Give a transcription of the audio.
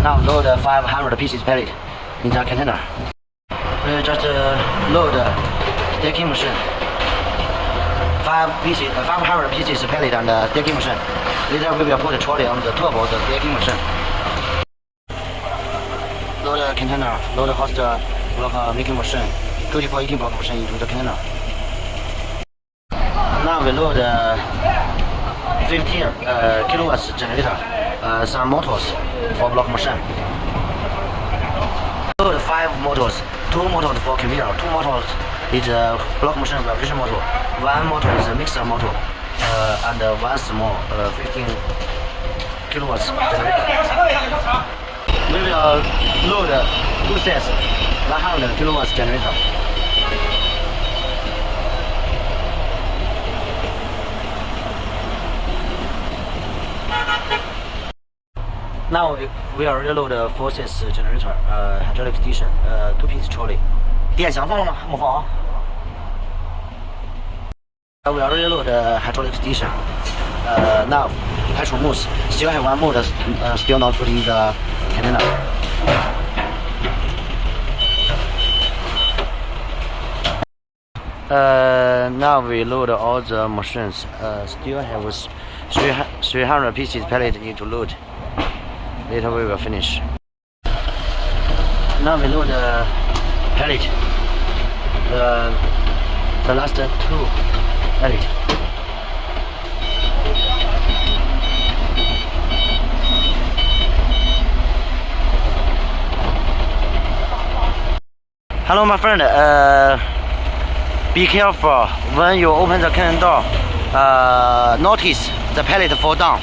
Now load 500 pieces pallet in the container. We just load stacking machine. 500 pieces pallet on the stacking machine. Later we will put the trolley on the top of the stacking machine. Load the container, load the host block making machine, QT4-18 block machine into the container. Now we load 15 kilowatts generator, some motors for block machine. Load 5 motors, 2 motors for conveyor, 2 motors is a block machine vibration motor, 1 motor is a mixer motor, and 1 small 15 kilowatts generator. We will load 2 sets 100 kilowatts generator. Now we are reload 4 sets generator, hydraulic station, 2-piece trolley. 电箱放了吗？没放。We are reload hydraulic station. Now petrol moves. Still have 1 mode still not put in the container. Now we load all the machines. Still have 300 pieces pallet need to load. Later we will finish. Now we load the pallet. The last 2 pallet. Hello, my friend. Be careful when you open the cannon door. Notice the pallet fall down.